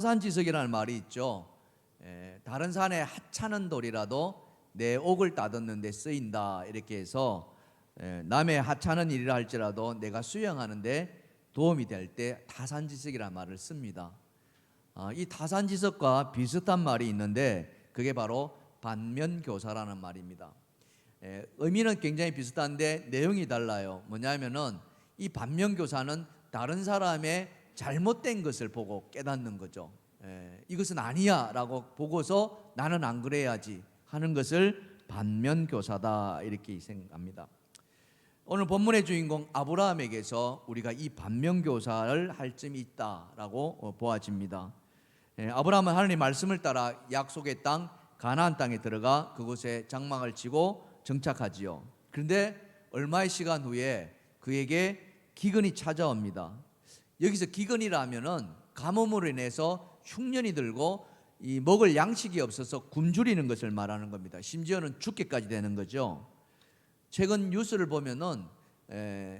타산지석이라는 말이 있죠. 다른 산에 하찮은 돌이라도 내 옥을 따듬는 데 쓰인다, 이렇게 해서 남의 하찮은 일이라 할지라도 내가 수행하는 데 도움이 될 때 타산지석이라는 말을 씁니다. 이 타산지석과 비슷한 말이 있는데 그게 바로 반면교사라는 말입니다. 의미는 굉장히 비슷한데 내용이 달라요. 뭐냐면은 이 반면교사는 다른 사람의 잘못된 것을 보고 깨닫는 거죠. 이것은 아니야 라고 보고서 나는 안 그래야지 하는 것을 반면교사다, 이렇게 생각합니다. 오늘 본문의 주인공 아브라함에게서 우리가 이 반면교사를 할 점이 있다라고 보아집니다. 아브라함은 하나님의 말씀을 따라 약속의 땅 가나안 땅에 들어가 그곳에 장막을 치고 정착하지요. 그런데 얼마의 시간 후에 그에게 기근이 찾아옵니다. 여기서 기근이라면은 가뭄으로 인해서 흉년이 들고 이 먹을 양식이 없어서 굶주리는 것을 말하는 겁니다. 심지어는 죽게까지 되는 거죠. 최근 뉴스를 보면은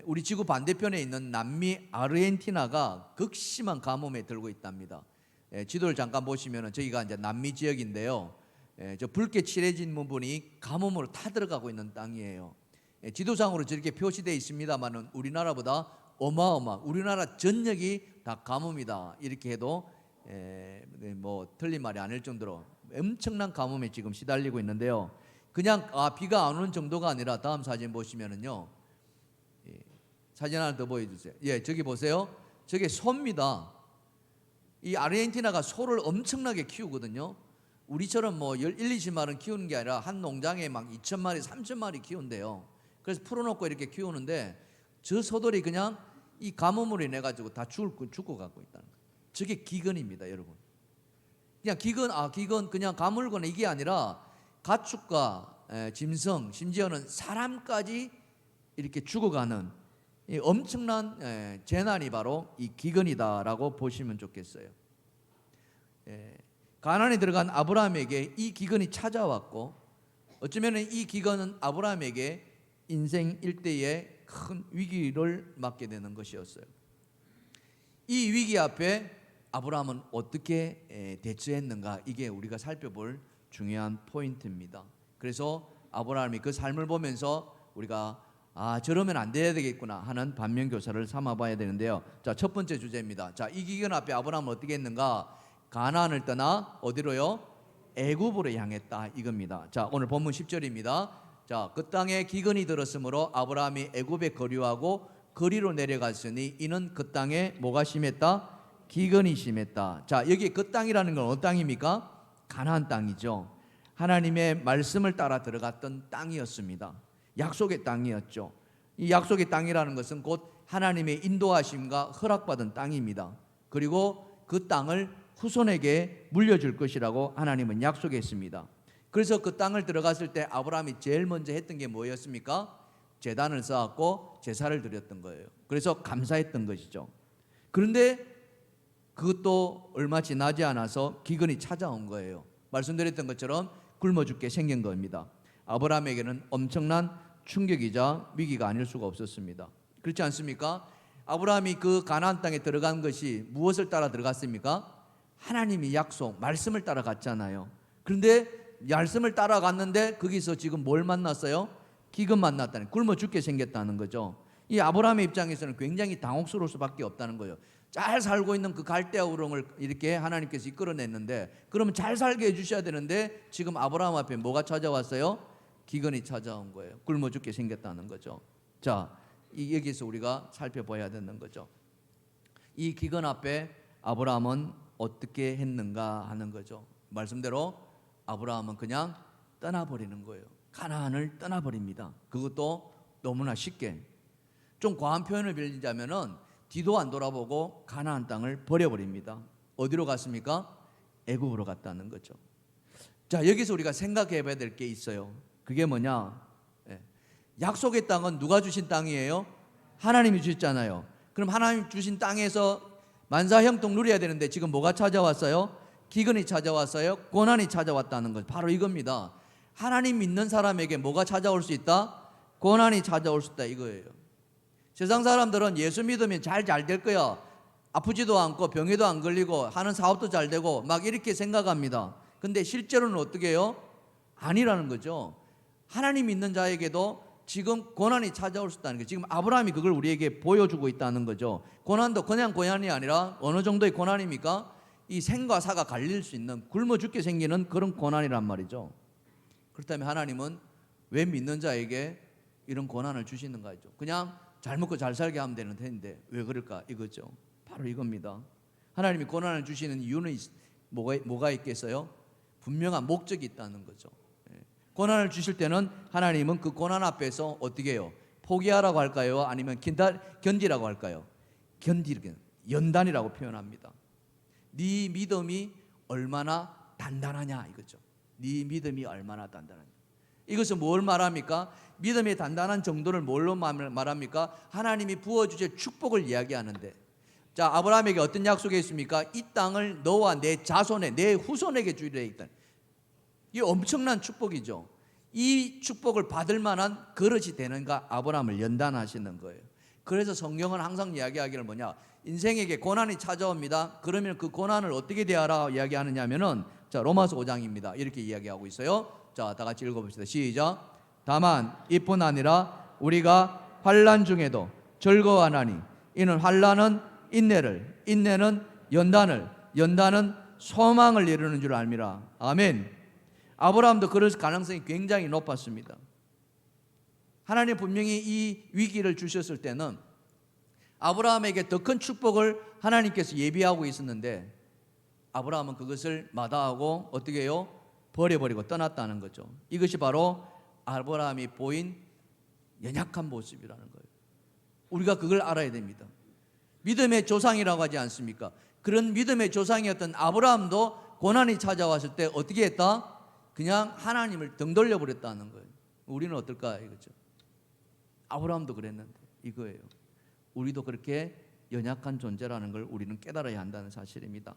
우리 지구 반대편에 있는 남미 아르헨티나가 극심한 가뭄에 들고 있답니다. 지도를 잠깐 보시면은 저기가 이제 남미 지역인데요. 저 붉게 칠해진 부분이 가뭄으로 타들어가고 있는 땅이에요. 지도상으로 저렇게 표시되어 있습니다만은 우리나라보다 우리나라 전역이 다 가뭄이다, 이렇게 해도 뭐 틀린 말이 아닐 정도로 엄청난 가뭄에 지금 시달리고 있는데요. 그냥 비가 안 오는 정도가 아니라 다음 사진 보시면은요, 사진 하나 더 보여주세요. 저기 보세요. 저게 소입니다. 이 아르헨티나가 소를 엄청나게 키우거든요. 우리처럼 뭐 20마리는 키우는 게 아니라 한 농장에 막 2,000마리, 3,000마리 키운대요. 그래서 풀어놓고 이렇게 키우는데 저 소들이 그냥 이 가뭄으로 인해 가지고 다 죽고 가고 있다는 거예요. 저게 기근입니다, 여러분. 그냥 기근 그냥 가물거나 이게 아니라 가축과 짐승, 심지어는 사람까지 이렇게 죽어가는 이 엄청난 재난이 바로 이 기근이다라고 보시면 좋겠어요. 가나안에 들어간 아브라함에게 이 기근이 찾아왔고, 어쩌면 이 기근은 아브라함에게 인생 일대의 큰 위기를 맞게 되는 것이었어요. 이 위기 앞에 아브라함은 어떻게 대처했는가, 이게 우리가 살펴볼 중요한 포인트입니다. 그래서 아브라함이 그 삶을 보면서 우리가 저러면 안 돼야 되겠구나 하는 반면교사를 삼아봐야 되는데요. 자, 첫 번째 주제입니다. 자, 이 기근 앞에 아브라함은 어떻게 했는가? 가나안을 떠나 어디로요? 애굽으로 향했다, 이겁니다. 자, 오늘 본문 10절입니다. 자, 그 땅에 기근이 들었으므로 아브라함이 애굽에 거류하고 거리로 내려갔으니 이는 그 땅에 뭐가 심했다? 기근이 심했다. 자, 여기 그 땅이라는 건 어떤 땅입니까? 가나안 땅이죠. 하나님의 말씀을 따라 들어갔던 땅이었습니다. 약속의 땅이었죠. 이 약속의 땅이라는 것은 곧 하나님의 인도하심과 허락받은 땅입니다. 그리고 그 땅을 후손에게 물려줄 것이라고 하나님은 약속했습니다. 그래서 그 땅을 들어갔을 때 아브라함이 제일 먼저 했던 게 뭐였습니까? 제단을 쌓았고 제사를 드렸던 거예요. 그래서 감사했던 것이죠. 그런데 그것도 얼마 지나지 않아서 기근이 찾아온 거예요. 말씀드렸던 것처럼 굶어 죽게 생긴 겁니다. 아브라함에게는 엄청난 충격이자 위기가 아닐 수가 없었습니다. 그렇지 않습니까? 아브라함이 그 가나안 땅에 들어간 것이 무엇을 따라 들어갔습니까? 하나님이 약속, 말씀을 따라 갔잖아요. 그런데 말씀을 따라갔는데 거기서 지금 뭘 만났어요? 기근 만났다는, 굶어 죽게 생겼다는 거죠. 이 아브라함의 입장에서는 굉장히 당혹스러울 수밖에 없다는 거예요. 잘 살고 있는 그 갈대아 우렁을 이렇게 하나님께서 이끌어냈는데, 그러면 잘 살게 해주셔야 되는데 지금 아브라함 앞에 뭐가 찾아왔어요? 기근이 찾아온 거예요. 굶어 죽게 생겼다는 거죠. 자, 여기서 우리가 살펴봐야 되는 거죠. 이 기근 앞에 아브라함은 어떻게 했는가 하는 거죠. 말씀대로 아브라함은 그냥 떠나버리는 거예요. 가나안을 떠나버립니다. 그것도 너무나 쉽게. 좀 과한 표현을 빌리자면은 뒤도 안 돌아보고 가나안 땅을 버려버립니다. 어디로 갔습니까? 애굽으로 갔다는 거죠. 자, 여기서 우리가 생각해 봐야 될 게 있어요. 그게 뭐냐? 약속의 땅은 누가 주신 땅이에요? 하나님이 주셨잖아요. 그럼 하나님 주신 땅에서 만사형통 누려야 되는데 지금 뭐가 찾아왔어요? 기근이 찾아왔어요. 고난이 찾아왔다는 것, 바로 이겁니다. 하나님 믿는 사람에게 뭐가 찾아올 수 있다? 고난이 찾아올 수 있다, 이거예요. 세상 사람들은 예수 믿으면 잘 될 거야, 아프지도 않고 병에도 안 걸리고 하는 사업도 잘 되고 막 이렇게 생각합니다. 근데 실제로는 어떻게 해요? 아니라는 거죠. 하나님 믿는 자에게도 지금 고난이 찾아올 수 있다는 거예요. 지금 아브라함이 그걸 우리에게 보여주고 있다는 거죠. 고난도 그냥 고난이 아니라 어느 정도의 고난입니까? 이 생과 사가 갈릴 수 있는, 굶어 죽게 생기는 그런 고난이란 말이죠. 그렇다면 하나님은 왜 믿는 자에게 이런 고난을 주시는가 하죠. 그냥 잘 먹고 잘 살게 하면 되는 텐데 왜 그럴까 이거죠. 바로 이겁니다. 하나님이 고난을 주시는 이유는 뭐가 있겠어요? 분명한 목적이 있다는 거죠. 고난을 주실 때는 하나님은 그 고난 앞에서 어떻게 해요? 포기하라고 할까요? 아니면 견디라고 할까요? 견디는 연단이라고 표현합니다. 네 믿음이 얼마나 단단하냐 이거죠. 네 믿음이 얼마나 단단하냐. 이것은 뭘 말합니까? 믿음의 단단한 정도를 뭘로 말합니까? 하나님이 부어주실 축복을 이야기하는데, 자, 아브라함에게 어떤 약속이 있습니까? 이 땅을 너와 내 자손에, 내 후손에게 주리라 했다. 이 엄청난 축복이죠. 이 축복을 받을 만한 그릇이 되는가 아브라함을 연단하시는 거예요. 그래서 성경은 항상 이야기하기를 뭐냐? 인생에게 고난이 찾아옵니다. 그러면 그 고난을 어떻게 대하라 이야기하느냐면은, 자, 로마서 5장입니다. 이렇게 이야기하고 있어요. 자, 다 같이 읽어봅시다. 시작. 다만 이뿐 아니라 우리가 환난 중에도 즐거워하나니 이는 환난은 인내를, 인내는 연단을, 연단은 소망을 이루는 줄 알미라. 아멘. 아브라함도 그럴 가능성이 굉장히 높았습니다. 하나님 분명히 이 위기를 주셨을 때는 아브라함에게 더 큰 축복을 하나님께서 예비하고 있었는데 아브라함은 그것을 마다하고 어떻게 해요? 버려버리고 떠났다는 거죠. 이것이 바로 아브라함이 보인 연약한 모습이라는 거예요. 우리가 그걸 알아야 됩니다. 믿음의 조상이라고 하지 않습니까? 그런 믿음의 조상이었던 아브라함도 고난이 찾아왔을 때 어떻게 했다? 그냥 하나님을 등 돌려버렸다는 거예요. 우리는 어떨까 이거죠. 아브라함도 그랬는데 이거예요. 우리도 그렇게 연약한 존재라는 걸 우리는 깨달아야 한다는 사실입니다.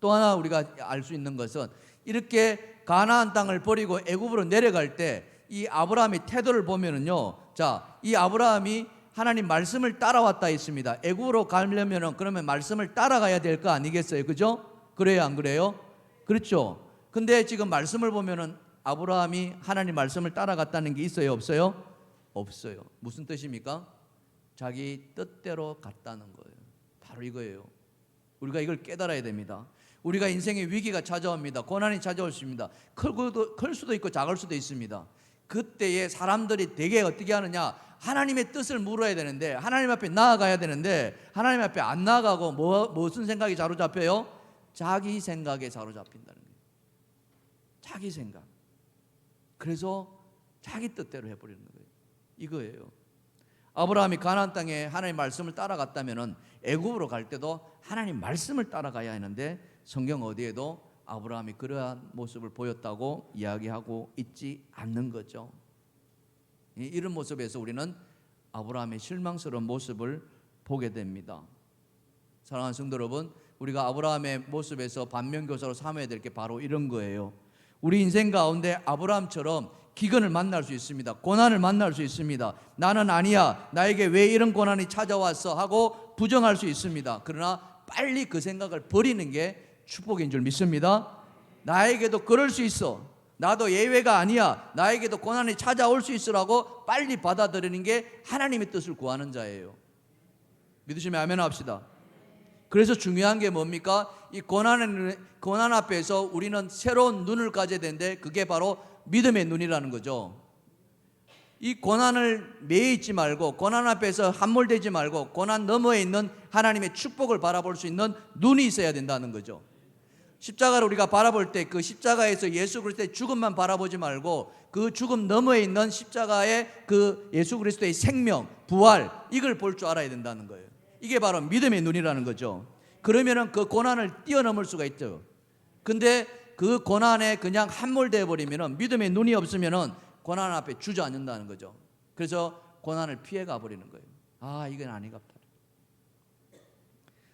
또 하나 우리가 알 수 있는 것은 이렇게 가나안 땅을 버리고 애굽으로 내려갈 때 이 아브라함의 태도를 보면은요, 자, 이 아브라함이 하나님 말씀을 따라왔다 했습니다. 애굽으로 가려면은 그러면 말씀을 따라가야 될 거 아니겠어요, 그죠? 그래요, 안 그래요? 그렇죠. 근데 지금 말씀을 보면은 아브라함이 하나님 말씀을 따라갔다는 게 있어요, 없어요? 없어요. 무슨 뜻입니까? 자기 뜻대로 갔다는 거예요. 바로 이거예요. 우리가 이걸 깨달아야 됩니다. 우리가 인생의 위기가 찾아옵니다. 고난이 찾아올 수 있습니다. 클 수도 있고 작을 수도 있습니다. 그때에 사람들이 되게 어떻게 하느냐? 하나님의 뜻을 물어야 되는데, 하나님 앞에 나아가야 되는데 하나님 앞에 안 나아가고 무슨 생각이 사로잡혀요? 자기 생각에 사로잡힌다는 거예요. 자기 생각. 그래서 자기 뜻대로 해버리는 거예요. 이거예요. 아브라함이 가나안 땅에 하나님 말씀을 따라갔다면은 애굽으로 갈 때도 하나님 말씀을 따라가야 하는데 성경 어디에도 아브라함이 그러한 모습을 보였다고 이야기하고 있지 않는 거죠. 이런 모습에서 우리는 아브라함의 실망스러운 모습을 보게 됩니다. 사랑하는 성도 여러분, 우리가 아브라함의 모습에서 반면교사로 삼아야 될 게 바로 이런 거예요. 우리 인생 가운데 아브라함처럼 기근을 만날 수 있습니다. 고난을 만날 수 있습니다. 나는 아니야, 나에게 왜 이런 고난이 찾아왔어 하고 부정할 수 있습니다. 그러나 빨리 그 생각을 버리는 게 축복인 줄 믿습니다. 나에게도 그럴 수 있어, 나도 예외가 아니야, 나에게도 고난이 찾아올 수 있으라고 빨리 받아들이는 게 하나님의 뜻을 구하는 자예요. 믿으시면 아멘 합시다. 그래서 중요한 게 뭡니까? 이 고난 앞에서 우리는 새로운 눈을 가져야 되는데 그게 바로 믿음의 눈이라는 거죠. 이 고난을 매여 있지 말고, 고난 앞에서 함몰되지 말고 고난 너머에 있는 하나님의 축복을 바라볼 수 있는 눈이 있어야 된다는 거죠. 십자가를 우리가 바라볼 때 그 십자가에서 예수 그리스도의 죽음만 바라보지 말고 그 죽음 너머에 있는 십자가의 그 예수 그리스도의 생명, 부활, 이걸 볼 줄 알아야 된다는 거예요. 이게 바로 믿음의 눈이라는 거죠. 그러면은 그 고난을 뛰어넘을 수가 있죠. 근데 그 고난에 그냥 함몰되어 버리면은, 믿음의 눈이 없으면은 고난 앞에 주저앉는다는 거죠. 그래서 고난을 피해 가버리는 거예요. 아, 이건 아니갑다.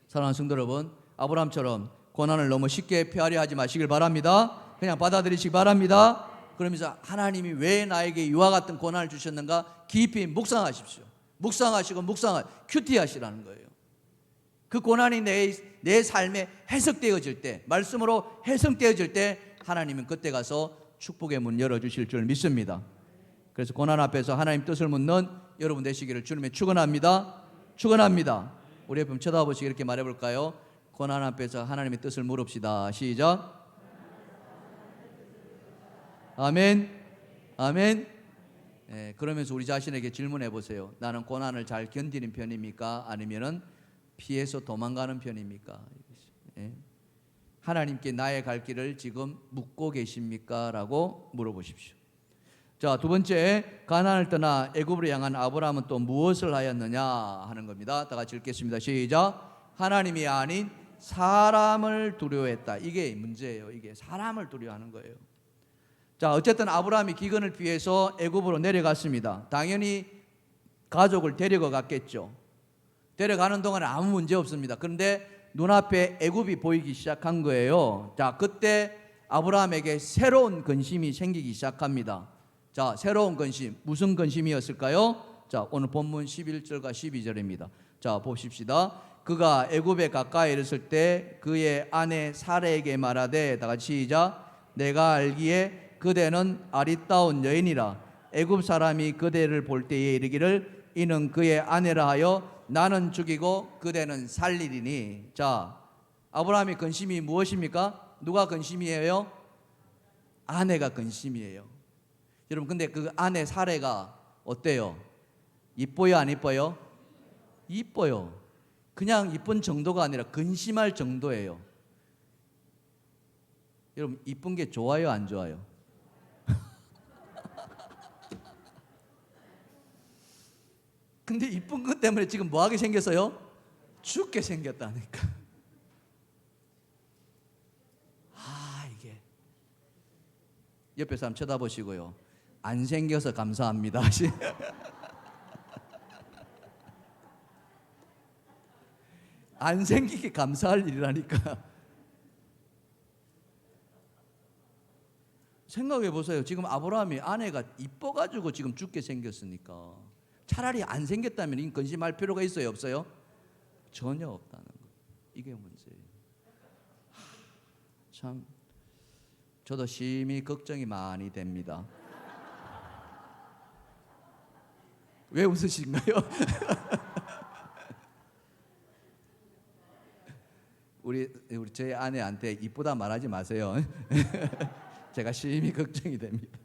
사랑하는 성도 여러분, 아브라함처럼 고난을 너무 쉽게 피하려 하지 마시길 바랍니다. 그냥 받아들이시기 바랍니다. 그러면서 하나님이 왜 나에게 이와 같은 고난을 주셨는가 깊이 묵상하십시오. 묵상하시고 큐티하시라는 거예요. 그 고난이 내 삶에 해석되어질 때, 말씀으로 해석되어질 때 하나님은 그때 가서 축복의 문 열어주실 줄 믿습니다. 그래서 고난 앞에서 하나님 뜻을 묻는 여러분 되시기를 주님의 축원합니다. 축원합니다. 우리 옆에 쳐다보시고 이렇게 말해볼까요? 고난 앞에서 하나님의 뜻을 물읍시다. 시작. 아멘. 아멘. 그러면서 우리 자신에게 질문해 보세요. 나는 고난을 잘 견디는 편입니까? 아니면은 피해서 도망가는 편입니까? 하나님께 나의 갈 길을 지금 묻고 계십니까? 라고 물어보십시오. 자, 두 번째, 가나안을 떠나 애굽으로 향한 아브라함은 또 무엇을 하였느냐 하는 겁니다. 다 같이 읽겠습니다. 시작. 하나님이 아닌 사람을 두려워했다. 이게 문제예요. 이게 사람을 두려워하는 거예요. 자, 어쨌든 아브라함이 기근을 피해서 애굽으로 내려갔습니다. 당연히 가족을 데리고 갔겠죠. 데려가는 동안에 아무 문제 없습니다. 그런데 눈앞에 애굽이 보이기 시작한 거예요. 자, 그때 아브라함에게 새로운 근심이 생기기 시작합니다. 자, 새로운 근심, 무슨 근심이었을까요? 자, 오늘 본문 11절과 12절입니다. 자, 보십시다. 그가 애굽에 가까이 이르렀을 때 그의 아내 사레에게 말하되, 다 같이 시작. 내가 알기에 그대는 아리따운 여인이라 애굽 사람이 그대를 볼 때에 이르기를 이는 그의 아내라 하여 나는 죽이고 그대는 살리리니. 자, 아브라함의 근심이 무엇입니까? 누가 근심이에요? 아내가 근심이에요. 여러분, 근데 그 아내 사레가 어때요? 이뻐요, 안 이뻐요? 이뻐요. 그냥 이쁜 정도가 아니라 근심할 정도예요. 여러분, 이쁜 게 좋아요, 안 좋아요? 근데 이쁜 것 때문에 지금 뭐하게 생겼어요? 죽게 생겼다니까. 이게 옆에 사람 쳐다보시고요, 안 생겨서 감사합니다. 안 생기게 감사할 일이라니까. 생각해 보세요. 지금 아브라함이 아내가 이뻐가지고 지금 죽게 생겼으니까 차라리 안 생겼다면 근심할 필요가 있어요, 없어요? 전혀 없다는 거. 이게 문제예요. 참, 저도 심히 걱정이 많이 됩니다. 왜 웃으신가요? 우리 제 아내한테 이쁘다 말하지 마세요. 제가 심히 걱정이 됩니다.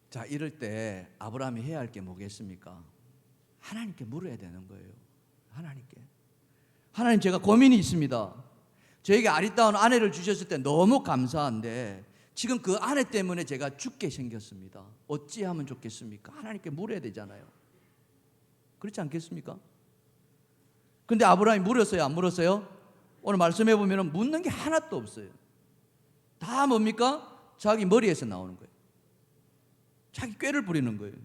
자, 이럴 때 아브라함이 해야 할 게 뭐겠습니까? 하나님께 물어야 되는 거예요. 하나님께. 하나님, 제가 고민이 있습니다. 저에게 아리따운 아내를 주셨을 때 너무 감사한데 지금 그 아내 때문에 제가 죽게 생겼습니다. 어찌하면 좋겠습니까? 하나님께 물어야 되잖아요. 그렇지 않겠습니까? 근데 아브라함이 물었어요, 안 물었어요? 오늘 말씀해 보면 묻는 게 하나도 없어요. 다 뭡니까? 자기 머리에서 나오는 거예요. 자기 꾀를 부리는 거예요.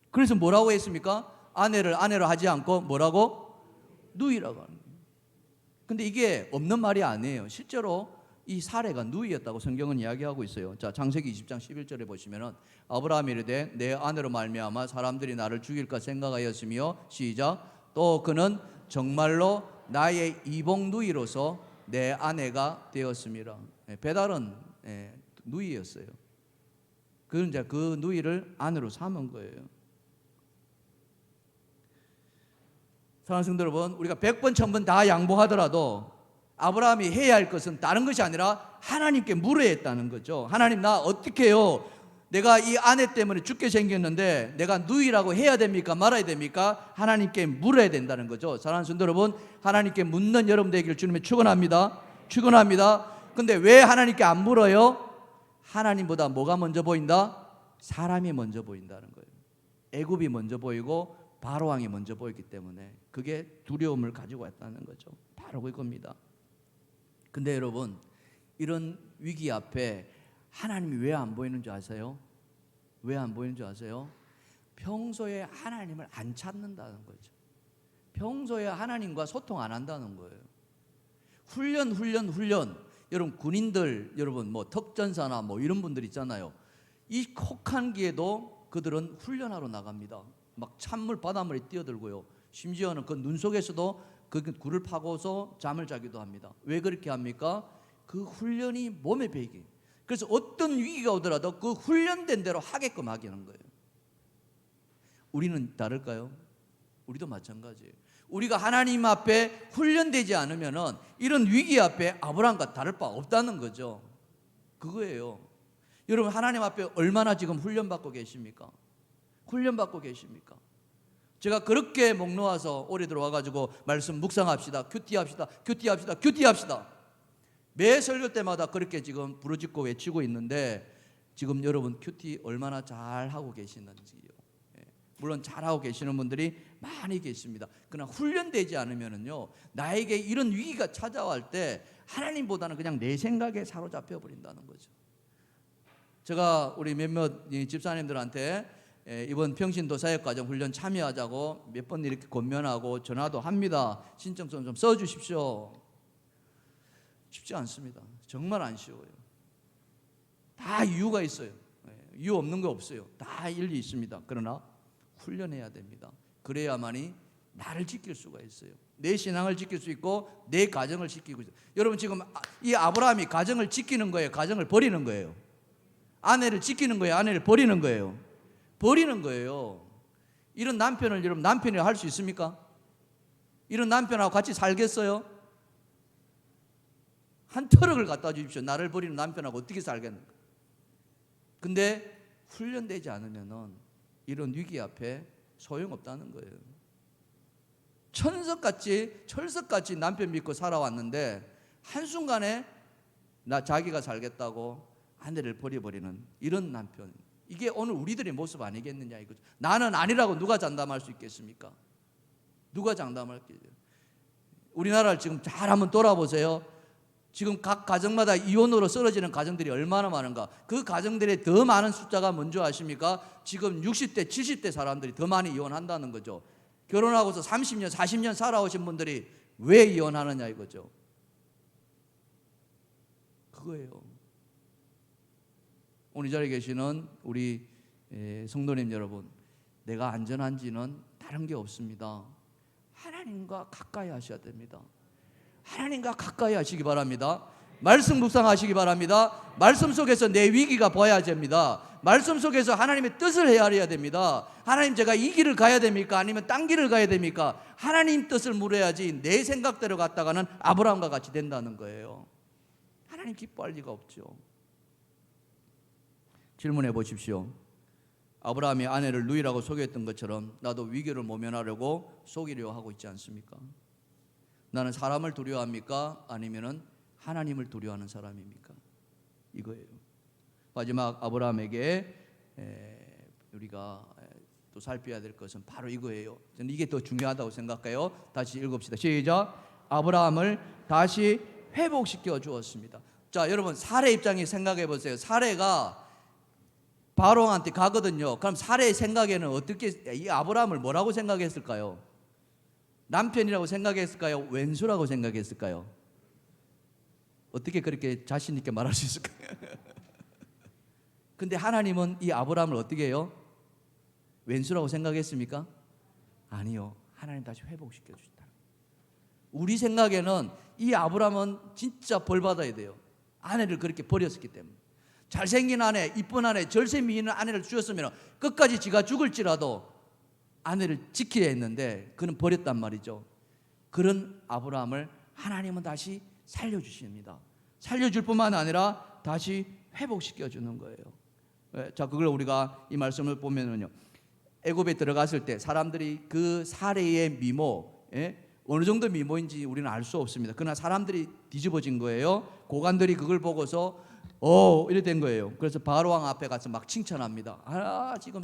그래서 뭐라고 했습니까? 아내를 아내로 하지 않고 뭐라고? 누이라고 하는 거예요. 근데 이게 없는 말이 아니에요. 실제로 이 사례가 누이였다고 성경은 이야기하고 있어요. 자, 창세기 20장 11절에 보시면은 아브라함이 이르되 내 아내로 말미암아 사람들이 나를 죽일까 생각하였으며, 시작. 또 그는 정말로 나의 이복 누이로서 내 아내가 되었습니다. 배달은 누이였어요. 그는 이제 그 누이를 아내로 삼은 거예요. 사랑하는 성도 여러분, 우리가 100번 1000번 다 양보하더라도 아브라함이 해야 할 것은 다른 것이 아니라 하나님께 물어야 했다는 거죠. 하나님, 나 어떻게 해요? 내가 이 아내 때문에 죽게 생겼는데 내가 누이라고 해야 됩니까? 말아야 됩니까? 하나님께 물어야 된다는 거죠. 사랑하는 성도 여러분, 하나님께 묻는 여러분 되기를 주님의 축원합니다. 축원합니다. 근데 왜 하나님께 안 물어요? 하나님보다 뭐가 먼저 보인다? 사람이 먼저 보인다는 거예요. 애굽이 먼저 보이고 바로왕이 먼저 보였기 때문에 그게 두려움을 가지고 왔다는 거죠. 바로 그겁니다. 근데 여러분, 이런 위기 앞에 하나님이 왜 안 보이는 줄 아세요? 왜 안 보이는 줄 아세요? 평소에 하나님을 안 찾는다는 거죠. 평소에 하나님과 소통 안 한다는 거예요. 훈련. 여러분, 군인들, 여러분 뭐 특전사나 뭐 이런 분들 있잖아요. 이 혹한기에도 그들은 훈련하러 나갑니다. 막 찬물 바닷물에 뛰어들고요. 심지어는 그 눈 속에서도 그 굴을 파고서 잠을 자기도 합니다. 왜 그렇게 합니까? 그 훈련이 몸에 배이기. 그래서 어떤 위기가 오더라도 그 훈련된 대로 하게끔 하기는 거예요. 우리는 다를까요? 우리도 마찬가지예요. 우리가 하나님 앞에 훈련되지 않으면은 이런 위기 앞에 아브라함과 다를 바 없다는 거죠. 그거예요. 여러분, 하나님 앞에 얼마나 지금 훈련받고 계십니까? 훈련받고 계십니까? 제가 그렇게 목 놓아서 올해 들어와가지고 말씀 묵상합시다, 큐티합시다. 매 설교 때마다 그렇게 지금 부르짖고 외치고 있는데, 지금 여러분 큐티 얼마나 잘 하고 계시는지요. 물론 잘하고 계시는 분들이 많이 계십니다. 그러나 훈련되지 않으면요, 나에게 이런 위기가 찾아올 때 하나님보다는 그냥 내 생각에 사로잡혀 버린다는 거죠. 제가 우리 몇몇 집사님들한테 이번 평신도사역과정 훈련 참여하자고 몇 번 이렇게 권면하고 전화도 합니다. 신청서 좀 써주십시오. 쉽지 않습니다. 정말 안 쉬워요. 다 이유가 있어요. 이유 없는 거 없어요. 다 일리 있습니다. 그러나 훈련해야 됩니다. 그래야만이 나를 지킬 수가 있어요. 내 신앙을 지킬 수 있고 내 가정을 지키고 있어요. 여러분, 지금 이 아브라함이 가정을 지키는 거예요, 가정을 버리는 거예요? 아내를 지키는 거예요, 아내를 버리는 거예요? 버리는 거예요. 이런 남편을 여러분 남편이 할 수 있습니까? 이런 남편하고 같이 살겠어요? 한 트럭을 갖다 주십시오. 나를 버리는 남편하고 어떻게 살겠는가? 근데 훈련되지 않으면은 이런 위기 앞에 소용없다는 거예요. 철석같이 남편 믿고 살아왔는데 한순간에 자기가 살겠다고 아내를 버려버리는 이런 남편, 이게 오늘 우리들의 모습 아니겠느냐 이거죠. 나는 아니라고 누가 장담할 수 있겠습니까? 누가 장담할게요? 우리나라를 지금 잘 한번 돌아보세요. 지금 각 가정마다 이혼으로 쓰러지는 가정들이 얼마나 많은가. 그 가정들의 더 많은 숫자가 뭔지 아십니까? 지금 60대 70대 사람들이 더 많이 이혼한다는 거죠. 결혼하고서 30년 40년 살아오신 분들이 왜 이혼하느냐 이거죠. 그거예요. 오늘 이 자리에 계시는 우리 성도님 여러분, 내가 안전한지는 다른 게 없습니다. 하나님과 가까이 하셔야 됩니다. 하나님과 가까이 하시기 바랍니다. 말씀 묵상하시기 바랍니다. 말씀 속에서 내 위기가 보여야 됩니다. 말씀 속에서 하나님의 뜻을 헤아려야 됩니다. 하나님, 제가 이 길을 가야 됩니까? 아니면 딴 길을 가야 됩니까? 하나님 뜻을 물어야지 내 생각대로 갔다가는 아브라함과 같이 된다는 거예요. 하나님 기뻐할 리가 없죠. 질문해 보십시오. 아브라함이 아내를 누이라고 속였던 것처럼 나도 위기를 모면하려고 속이려 하고 있지 않습니까? 나는 사람을 두려워합니까? 아니면은 하나님을 두려워하는 사람입니까? 이거예요. 마지막 아브라함에게 우리가 또 살펴야 될 것은 바로 이거예요. 저는 이게 더 중요하다고 생각해요. 다시 읽읍시다. 시작. 아브라함을 다시 회복시켜 주었습니다. 자, 여러분 사례 입장에 생각해 보세요. 사례가 바로한테 가거든요. 그럼 사례의 생각에는 어떻게, 이 아브라함을 뭐라고 생각했을까요? 남편이라고 생각했을까요? 왼수라고 생각했을까요? 어떻게 그렇게 자신 있게 말할 수 있을까요? 근데 하나님은 이 아브라함을 어떻게 해요? 왼수라고 생각했습니까? 아니요. 하나님 다시 회복시켜 주신다. 우리 생각에는 이 아브라함은 진짜 벌 받아야 돼요. 아내를 그렇게 버렸기 때문에. 잘생긴 아내, 이쁜 아내, 절세미 있는 아내를 주셨으면 끝까지 지가 죽을지라도 아내를 지켜야 했는데 그는 버렸단 말이죠. 그런 아브라함을 하나님은 다시 살려주십니다. 살려줄 뿐만 아니라 다시 회복시켜주는 거예요. 자, 그걸 우리가 이 말씀을 보면은요, 애굽에 들어갔을 때 사람들이 그 사례의 미모, 어느 정도 미모인지 우리는 알 수 없습니다. 그러나 사람들이 뒤집어진 거예요. 고관들이 그걸 보고서 이래 된 거예요. 그래서 바로왕 앞에 가서 막 칭찬합니다. 지금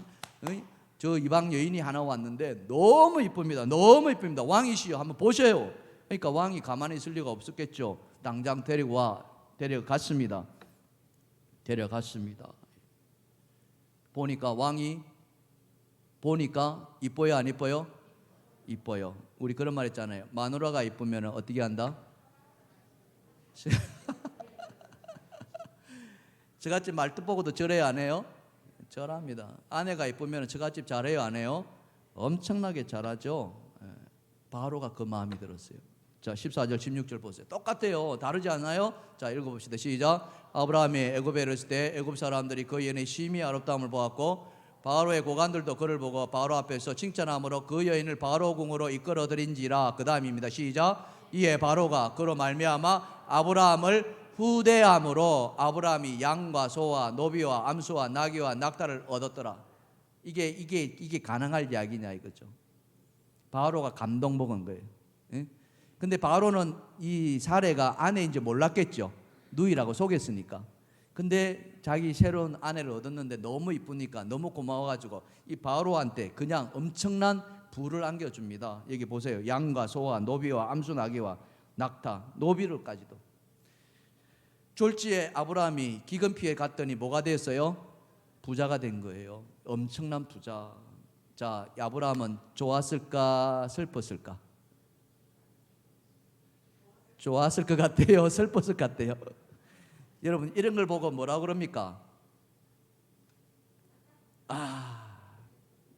저 이방 여인이 하나 왔는데 너무 이쁩니다. 너무 이쁩니다. 왕이시여 한번 보셔요. 그러니까 왕이 가만히 있을 리가 없었겠죠. 당장 데려갔습니다. 보니까 왕이 이뻐요, 안 이뻐요? 이뻐요. 우리 그런 말 했잖아요. 마누라가 이쁘면 어떻게 한다? 저같이 말뜻 보고도 절해요, 안 해요? 절합니다. 아내가 이쁘면 저같이 잘해요, 안 해요? 엄청나게 잘하죠. 바로가 그 마음이 들었어요. 자, 14절 16절 보세요. 똑같아요. 다르지 않아요? 자, 읽어봅시다. 시작. 아브라함이 애굽에 이르실 때 애굽 사람들이 그 여인의 심히 아름다움을 보았고 바로의 고관들도 그를 보고 바로 앞에서 칭찬함으로 그 여인을 바로 궁으로 이끌어들인지라. 그 다음입니다. 시작. 이에 바로가 그로 말미암아 아브라함을 후대함으로 아브라함이 양과 소와 노비와 암소와 나귀와 낙타를 얻었더라. 이게 가능할 이야기냐 이거죠. 바로가 감동 먹은 거예요. 예? 근데 바로는 이 사례가 아내인지 몰랐겠죠. 누이라고 속였으니까. 근데 자기 새로운 아내를 얻었는데 너무 이쁘니까 너무 고마워가지고 이 바로한테 그냥 엄청난 부를 안겨줍니다. 여기 보세요. 양과 소와 노비와 암수 나귀와 낙타, 노비를까지도. 졸지에 아브라함이 기근피에 갔더니 뭐가 됐어요? 부자가 된 거예요. 엄청난 부자. 자, 아브라함은 좋았을까 슬펐을까? 좋았을 것 같아요? 슬펐을 것 같아요? 여러분 이런 걸 보고 뭐라 그럽니까?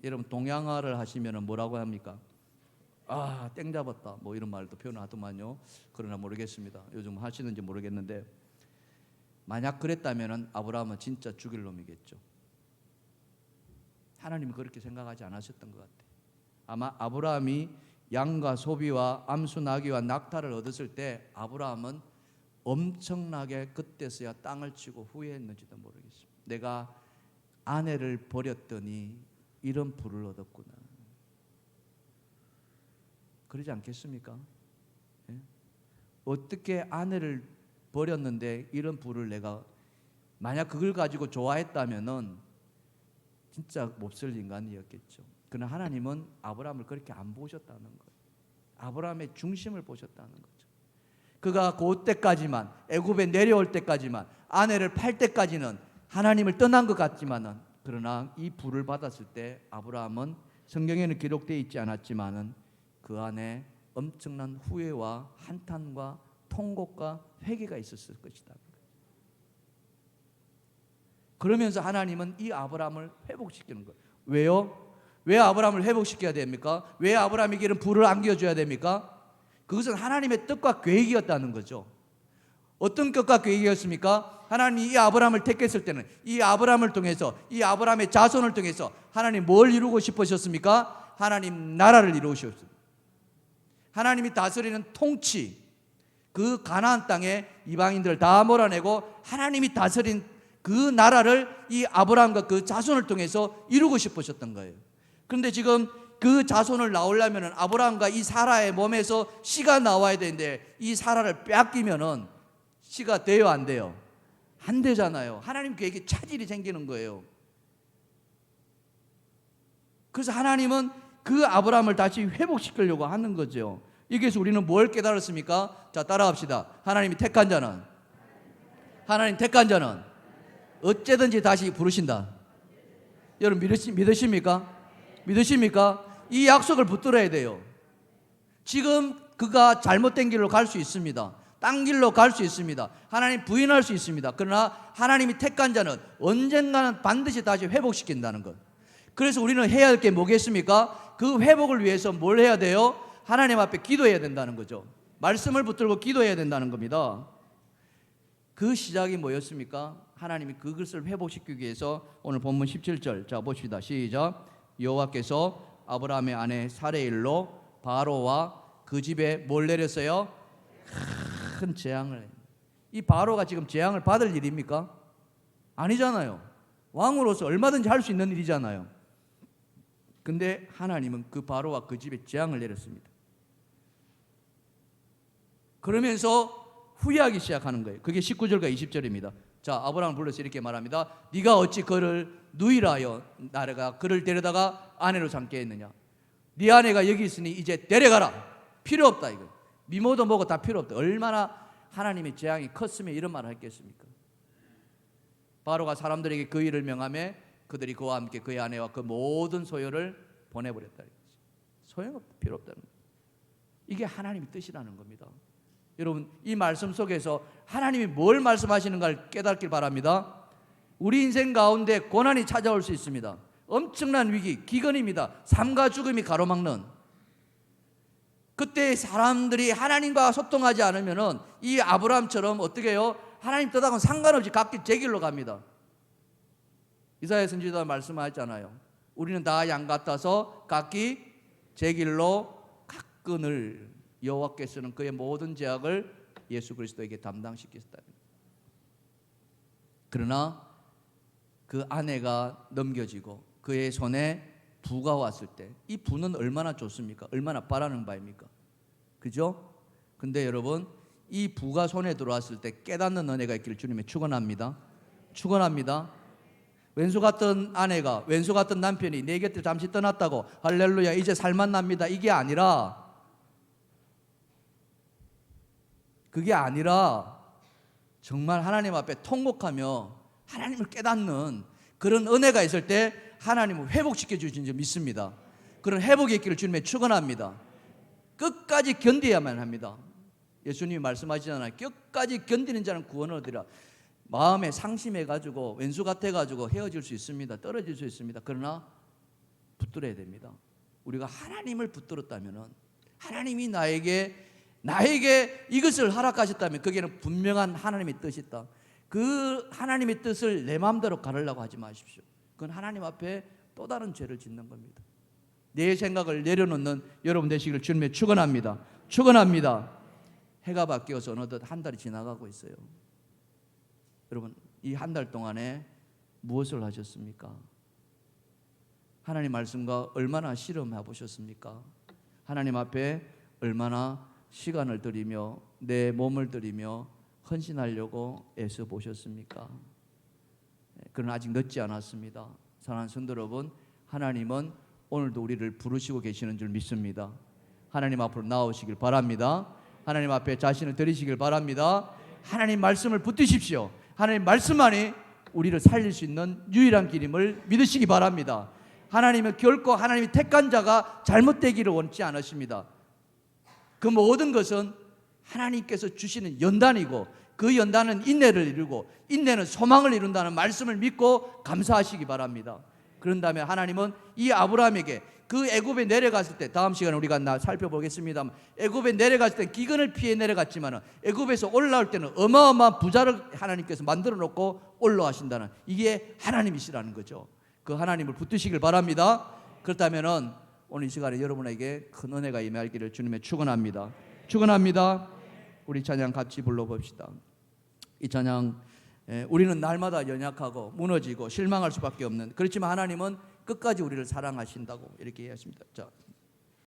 여러분 동양화를 하시면 뭐라고 합니까? 땡 잡았다 뭐 이런 말도 표현하더만요. 그러나 모르겠습니다. 요즘 하시는지 모르겠는데 만약 그랬다면 아브라함은 진짜 죽일 놈이겠죠. 하나님이 그렇게 생각하지 않으셨던 것 같아요. 아마 아브라함이 양과 소비와 암수 나귀와 낙타를 얻었을 때 아브라함은 엄청나게 그때서야 땅을 치고 후회했는지도 모르겠습니다. 내가 아내를 버렸더니 이런 부를 얻었구나. 그러지 않겠습니까? 예? 어떻게 아내를 버렸는데 이런 부를 내가 만약 그걸 가지고 좋아했다면은 진짜 몹쓸 인간이었겠죠. 그러나 하나님은 아브라함을 그렇게 안 보셨다는 거예요. 아브라함의 중심을 보셨다는 거죠. 그가 그때까지만 애굽에 내려올 때까지만 아내를 팔 때까지는 하나님을 떠난 것 같지만은 그러나 이 부를 받았을 때 아브라함은 성경에는 기록되어 있지 않았지만은 그 안에 엄청난 후회와 한탄과 통곡과 회개가 있었을 것이다. 그러면서 하나님은 이 아브라함을 회복시키는 거예요. 왜요? 왜 아브라함을 회복시켜야 됩니까? 왜 아브라함에게 이런 부를 안겨줘야 됩니까? 그것은 하나님의 뜻과 계획이었다는 거죠. 어떤 뜻과 계획이었습니까? 하나님이 이 아브라함을 택했을 때는 이 아브라함을 통해서 이 아브라함의 자손을 통해서 하나님 뭘 이루고 싶으셨습니까? 하나님 나라를 이루셨습니다. 하나님이 다스리는 통치, 그 가나안 땅에 이방인들을 다 몰아내고 하나님이 다스린 그 나라를 이 아브라함과 그 자손을 통해서 이루고 싶으셨던 거예요. 그런데 지금 그 자손을 나오려면 아브라함과 이 사라의 몸에서 씨가 나와야 되는데 이 사라를 빼앗기면은 씨가 돼요 안 돼요? 안 되잖아요. 하나님 계획에 차질이 생기는 거예요. 그래서 하나님은 그 아브라함을 다시 회복시키려고 하는 거죠. 여기서 우리는 뭘 깨달았습니까? 자, 따라합시다. 하나님 택한 자는 어째든지 다시 부르신다. 여러분 믿으십니까? 이 약속을 붙들어야 돼요. 지금 그가 잘못된 길로 갈 수 있습니다. 딴 길로 갈 수 있습니다. 하나님 부인할 수 있습니다. 그러나 하나님이 택한 자는 언젠가는 반드시 다시 회복시킨다는 것. 그래서 우리는 해야 할 게 뭐겠습니까? 그 회복을 위해서 뭘 해야 돼요? 하나님 앞에 기도해야 된다는 거죠. 말씀을 붙들고 기도해야 된다는 겁니다. 그 시작이 뭐였습니까? 하나님이 그것을 회복시키기 위해서 오늘 본문 17절 자 봅시다. 시작. 여호와께서 아브라함의 아내 사레의 일로 바로와 그 집에 뭘 내렸어요? 큰 재앙을. 이 바로가 지금 재앙을 받을 일입니까? 아니잖아요. 왕으로서 얼마든지 할 수 있는 일이잖아요. 근데 하나님은 그 바로와 그 집에 재앙을 내렸습니다. 그러면서 후회하기 시작하는 거예요. 그게 19절과 20절입니다. 자, 아브라함을 불러서 이렇게 말합니다. 네가 어찌 그를 누이라 하여 나라가 그를 데려다가 아내로 삼게 했느냐. 네 아내가 여기 있으니 이제 데려가라. 필요 없다 이거. 미모도 뭐고 다 필요 없다. 얼마나 하나님의 재앙이 컸으면 이런 말을 했겠습니까? 바로가 사람들에게 그 일을 명하며 그들이 그와 함께 그의 아내와 그 모든 소유를 보내버렸다. 소용없다. 필요 없다는 거예요. 이게 하나님의 뜻이라는 겁니다. 여러분 이 말씀 속에서 하나님이 뭘 말씀하시는가를 깨닫길 바랍니다. 우리 인생 가운데 고난이 찾아올 수 있습니다. 엄청난 위기, 기근입니다. 삶과 죽음이 가로막는. 그때 사람들이 하나님과 소통하지 않으면은 이 아브라함처럼 어떻게 해요? 하나님 뜻하고는 상관없이 각기 제 길로 갑니다. 이사야 선지자가 말씀하셨잖아요. 우리는 다 양 같아서 각기 제 길로 각근을 여호와께서는 그의 모든 죄악을 예수 그리스도에게 담당시키셨다. 그러나 그 아내가 넘겨지고 그의 손에 부가 왔을 때 이 부는 얼마나 좋습니까? 얼마나 바라는 바입니까? 그죠? 근데 여러분 이 부가 손에 들어왔을 때 깨닫는 은혜가 있기를 주님의 축원합니다. 축원합니다. 왼수 같은 아내가, 왼수 같은 남편이 내 곁에 잠시 떠났다고 할렐루야 이제 살만납니다 이게 아니라, 그게 아니라 정말 하나님 앞에 통곡하며 하나님을 깨닫는 그런 은혜가 있을 때 하나님을 회복시켜 주신 줄 믿습니다. 그런 회복이 있기를 주님의 축원합니다. 끝까지 견뎌야만 합니다. 예수님이 말씀하시잖아요. 끝까지 견디는 자는 구원을 얻으리라. 마음에 상심해가지고 왼수 같아가지고 헤어질 수 있습니다. 떨어질 수 있습니다. 그러나 붙들어야 됩니다. 우리가 하나님을 붙들었다면, 하나님이 나에게 이것을 허락하셨다면 거기에는 분명한 하나님의 뜻이 있다. 그 하나님의 뜻을 내 마음대로 가르려고 하지 마십시오. 그건 하나님 앞에 또 다른 죄를 짓는 겁니다. 내 생각을 내려놓는 여러분 되시기를 주님의 축원합니다. 축원합니다. 해가 바뀌어서 어느덧 한 달이 지나가고 있어요. 여러분 이 한 달 동안에 무엇을 하셨습니까? 하나님 말씀과 얼마나 실험해 보셨습니까? 하나님 앞에 얼마나 시간을 들이며 내 몸을 들이며 헌신하려고 애써 보셨습니까? 그러나 아직 늦지 않았습니다. 사랑하는 성도 여러분, 하나님은 오늘도 우리를 부르시고 계시는 줄 믿습니다. 하나님 앞으로 나오시길 바랍니다. 하나님 앞에 자신을 드리시길 바랍니다. 하나님 말씀을 붙드십시오. 하나님 말씀만이 우리를 살릴 수 있는 유일한 길임을 믿으시기 바랍니다. 하나님은 결코 하나님이 택한 자가 잘못되기를 원치 않으십니다. 그 모든 것은 하나님께서 주시는 연단이고 그 연단은 인내를 이루고 인내는 소망을 이룬다는 말씀을 믿고 감사하시기 바랍니다. 그런다면 하나님은 이 아브라함에게 그 애굽에 내려갔을 때, 다음 시간에 우리가 살펴보겠습니다. 애굽에 내려갔을 때 기근을 피해 내려갔지만 애굽에서 올라올 때는 어마어마한 부자를 하나님께서 만들어 놓고 올라가신다는, 이게 하나님이시라는 거죠. 그 하나님을 붙드시길 바랍니다. 그렇다면 오늘 이 시간에 여러분에게 큰 은혜가 임하기를 주님의 축원합니다. 축원합니다. 우리 찬양 같이 불러봅시다. 이 찬양, 우리는 날마다 연약하고 무너지고 실망할 수밖에 없는, 그렇지만 하나님은 끝까지 우리를 사랑하신다고 이렇게 이해하십니다. 자.